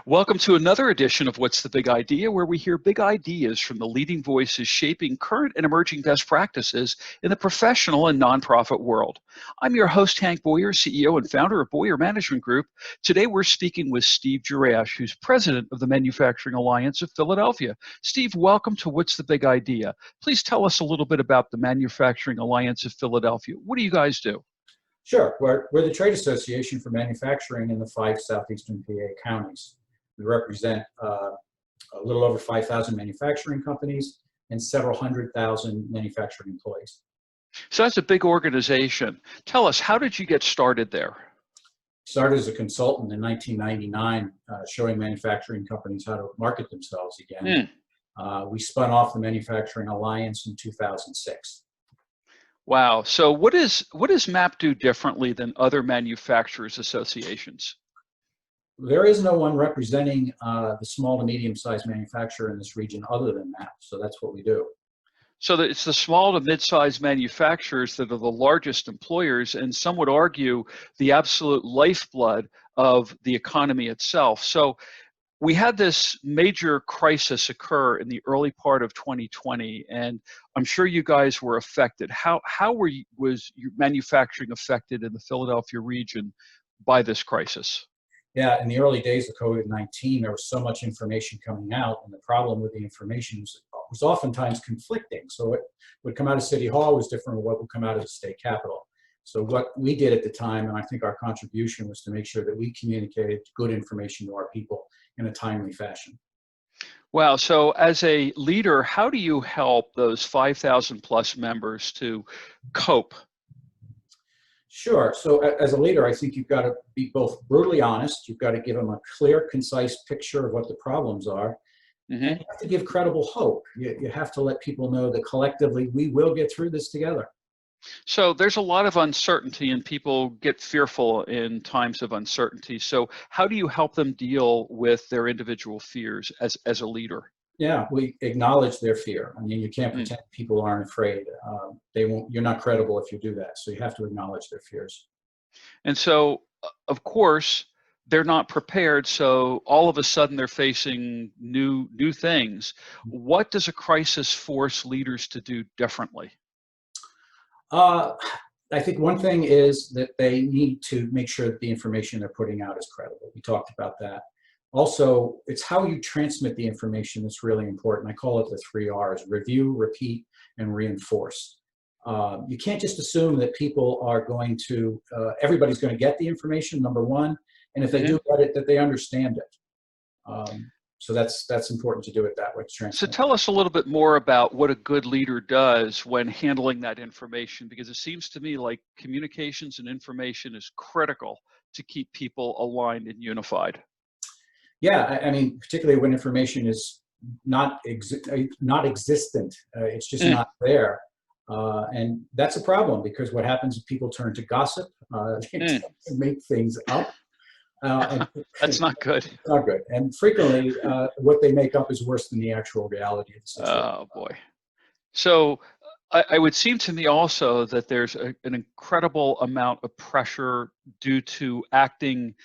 Welcome to another edition of What's the Big Idea, where we hear big ideas from the leading voices shaping current and emerging best practices in the professional and nonprofit world. I'm your host, Hank Boyer, CEO and founder of Boyer Management Group. Today, we're speaking with Steve Jurash, who's president of the Manufacturing Alliance of Philadelphia. Steve, welcome to What's the Big Idea. Please tell us a little bit about the Manufacturing Alliance of Philadelphia. What do you guys do? Sure. We're the trade association for manufacturing in the 5 southeastern PA counties. We represent a little over 5,000 manufacturing companies and several 100,000 manufacturing employees. So that's a big organization. Tell us, how did you get started there? Started as a consultant in 1999, showing manufacturing companies how to market themselves again. We spun off the Manufacturing Alliance in 2006. Wow. So what does MAP do differently than other manufacturers associations? There is no one representing the small to medium-sized manufacturer in this region other than MAP, so that's what we do. So that it's the small to mid-sized manufacturers that are the largest employers, and some would argue the absolute lifeblood of the economy itself. So we had this major crisis occur in the early part of 2020, and I'm sure you guys were affected. How was your manufacturing affected in the Philadelphia region by this crisis? Yeah, in the early days of COVID-19, there was so much information coming out, and the problem with the information was oftentimes conflicting. So what would come out of City Hall was different from what would come out of the state capitol. So what we did at the time, and I think our contribution, was to make sure that we communicated good information to our people in a timely fashion. Wow. So as a leader, how do you help those 5,000 plus members to cope? Sure. So as a leader, I think you've got to be both brutally honest. You've got to give them a clear, concise picture of what the problems are. And you have to give credible hope. You have to let people know that collectively we will get through this together. So there's a lot of uncertainty, and people get fearful in times of uncertainty. So how do you help them deal with their individual fears as a leader? Yeah, we acknowledge their fear. I mean, you can't pretend people aren't afraid. They won't. You're not credible if you do that. So you have to acknowledge their fears. And so, of course, they're not prepared. So all of a sudden, they're facing new things. What does a crisis force leaders to do differently? I think one thing is that they need to make sure that the information they're putting out is credible. We talked about that. Also, it's how you transmit the information that's really important. I call it the 3 R's: review, repeat, and reinforce. You can't just assume that people are going to, everybody's going to get the information, number one, and if they do get it, that they understand it. So that's important to do it that way. So tell us a little bit more about what a good leader does when handling that information, because it seems to me like communications and information is critical to keep people aligned and unified. Yeah, I mean, particularly when information is not existent, it's just not there. And that's a problem, because what happens is people turn to gossip, they tend to make things up. That's not good. Not good. And frequently, what they make up is worse than the actual reality of the situation. Oh, boy. So I would seem to me also that there's an incredible amount of pressure due to acting.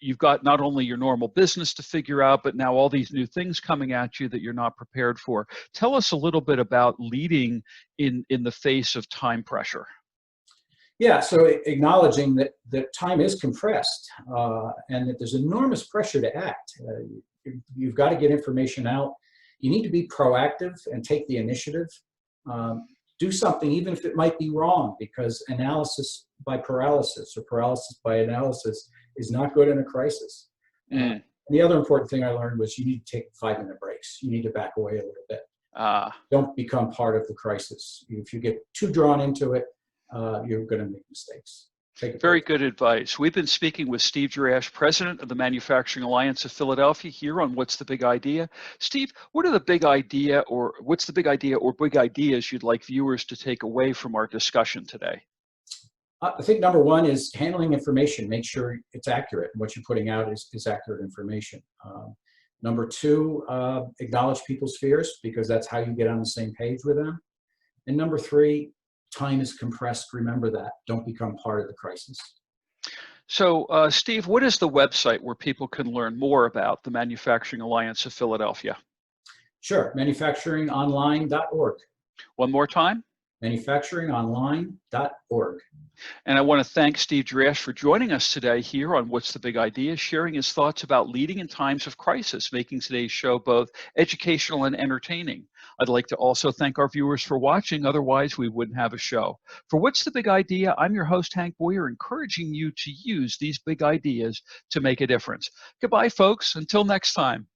You've got not only your normal business to figure out, but now all these new things coming at you that you're not prepared for. Tell us a little bit about leading in the face of time pressure. Yeah, so acknowledging that time is compressed and that there's enormous pressure to act. You've got to get information out. You need to be proactive and take the initiative. Do something, even if it might be wrong, because analysis by paralysis or paralysis by analysis is not good in a crisis. The other important thing I learned was you need to take 5-minute breaks. You need to back away a little bit. Don't become part of the crisis. If you get too drawn into it, you're going to make mistakes. Very good advice. We've been speaking with Steve Jurash, president of the Manufacturing Alliance of Philadelphia, here on What's the Big Idea. Steve, what's the big idea or big ideas you'd like viewers to take away from our discussion today? I think number one is handling information. Make sure it's accurate. What you're putting out is accurate information. Number two, acknowledge people's fears, because that's how you get on the same page with them. And number three, time is compressed. Remember that. Don't become part of the crisis. So, Steve, what is the website where people can learn more about the Manufacturing Alliance of Philadelphia? Sure, manufacturingonline.org. One more time. Manufacturingonline.org. And I want to thank Steve Jurash for joining us today here on What's the Big Idea, sharing his thoughts about leading in times of crisis, making today's show both educational and entertaining. I'd like to also thank our viewers for watching, otherwise we wouldn't have a show. For What's the Big Idea, I'm your host, Hank Boyer, encouraging you to use these big ideas to make a difference. Goodbye, folks. Until next time.